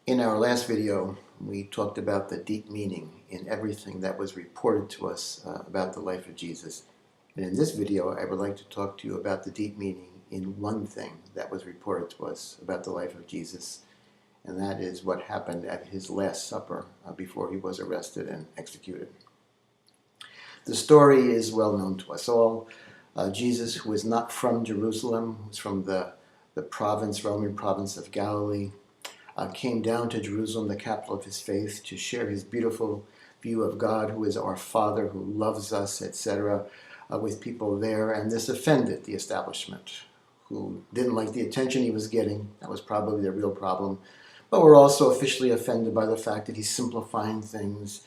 In our last video, we talked about the deep meaning in everything that was reported to us about the life of Jesus. And in this video, I would like to talk to you about the deep meaning in one thing that was reported to us about the life of Jesus, and that is what happened at his Last Supper before he was arrested and executed. The story is well known to us all. Jesus, who is not from Jerusalem, who is from the Roman province of Galilee, came down to Jerusalem, the capital of his faith, to share his beautiful view of God, who is our Father, who loves us, etc., with people there. And this offended the establishment, who didn't like the attention he was getting. That was probably the real problem. But were also officially offended by the fact that he's simplifying things,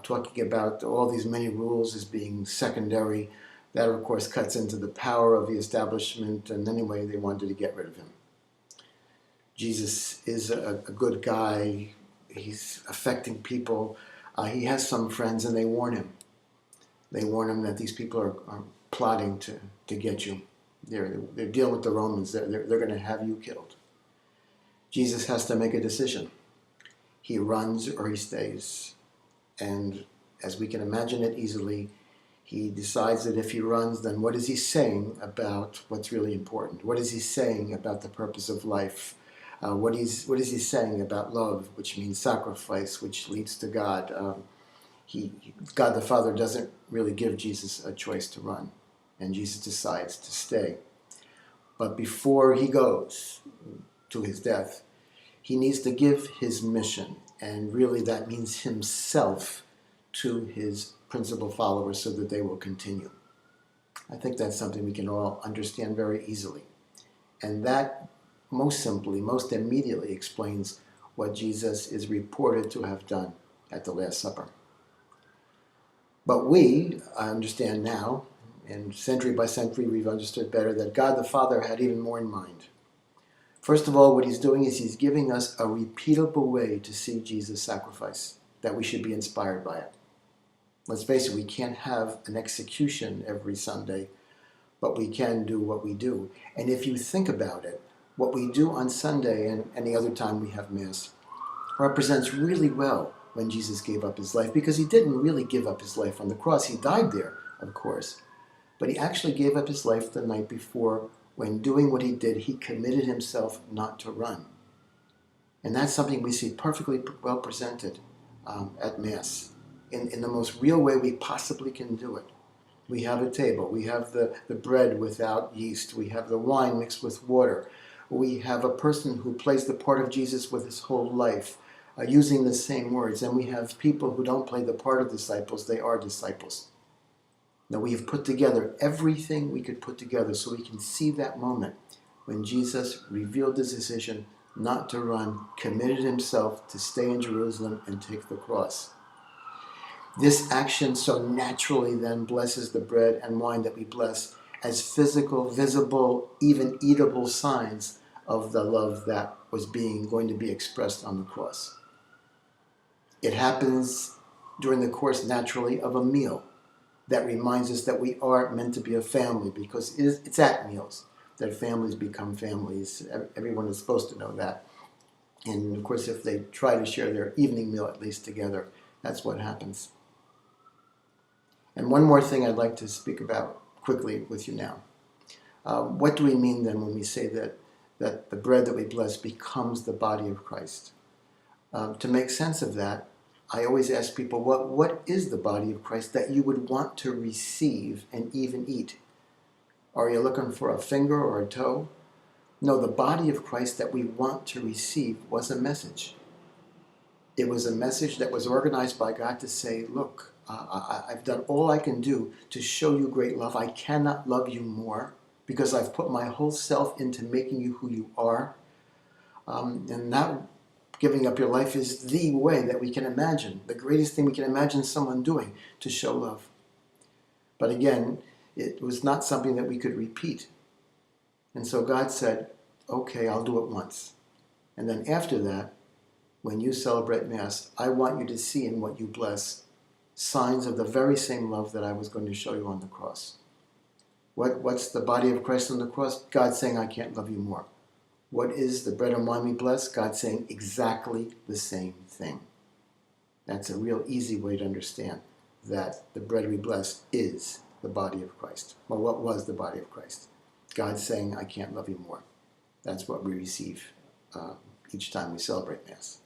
talking about all these many rules as being secondary. That, of course, cuts into the power of the establishment, and anyway, they wanted to get rid of him. Jesus is a good guy. He's affecting people. He has some friends, and they warn him. They warn him that these people are plotting to get you. They're dealing with the Romans. They're going to have you killed. Jesus has to make a decision. He runs or he stays. And as we can imagine it easily, he decides that if he runs, then what is he saying about what's really important? What is he saying about the purpose of life? What is he saying about love, which means sacrifice, which leads to God? God the Father doesn't really give Jesus a choice to run, and Jesus decides to stay. But before he goes to his death, he needs to give his mission, and really that means himself, to his principal followers so that they will continue. I think that's something we can all understand very easily. And that most simply, most immediately explains what Jesus is reported to have done at the Last Supper. But I understand now, and century by century we've understood better, that God the Father had even more in mind. First of all, what he's doing is he's giving us a repeatable way to see Jesus' sacrifice, that we should be inspired by it. Let's face it, we can't have an execution every Sunday, but we can do what we do. And if you think about it, what we do on Sunday and any other time we have Mass represents really well when Jesus gave up his life, because he didn't really give up his life on the cross. He died there, of course, but he actually gave up his life the night before. When doing what he did, he committed himself not to run. And that's something we see perfectly well presented at Mass in the most real way we possibly can do it. We have a table. We have the bread without yeast. We have the wine mixed with water. We have a person who plays the part of Jesus with his whole life, using the same words. And we have people who don't play the part of disciples. They are disciples. Now, we have put together everything we could put together so we can see that moment when Jesus revealed his decision not to run, committed himself to stay in Jerusalem and take the cross. This action so naturally then blesses the bread and wine that we bless as physical, visible, even eatable signs of the love that was going to be expressed on the cross. It happens during the course, naturally, of a meal that reminds us that we are meant to be a family, because it's at meals that families become families. Everyone is supposed to know that. And of course, if they try to share their evening meal at least together, that's what happens. And one more thing I'd like to speak about quickly with you now. What do we mean then when we say that the bread that we bless becomes the body of Christ? To make sense of that, I always ask people, what is the body of Christ that you would want to receive and even eat? Are you looking for a finger or a toe? No, the body of Christ that we want to receive was a message. It was a message that was organized by God to say, look, I've done all I can do to show you great love. I cannot love you more because I've put my whole self into making you who you are. And that giving up your life is the way that we can imagine, the greatest thing we can imagine someone doing to show love. But again, it was not something that we could repeat. And so God said, okay, I'll do it once. And then after that, when you celebrate Mass, I want you to see in what you bless signs of the very same love that I was going to show you on the cross. What's the body of Christ on the cross? God saying, I can't love you more. What is the bread and wine we bless? God saying exactly the same thing. That's a real easy way to understand that the bread we bless is the body of Christ. Well, what was the body of Christ? God saying, I can't love you more. That's what we receive each time we celebrate Mass.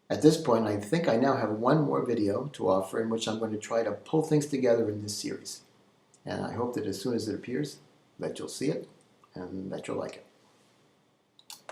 At this point, I think I now have one more video to offer in which I'm going to try to pull things together in this series. And I hope that as soon as it appears, that you'll see it and that you'll like it.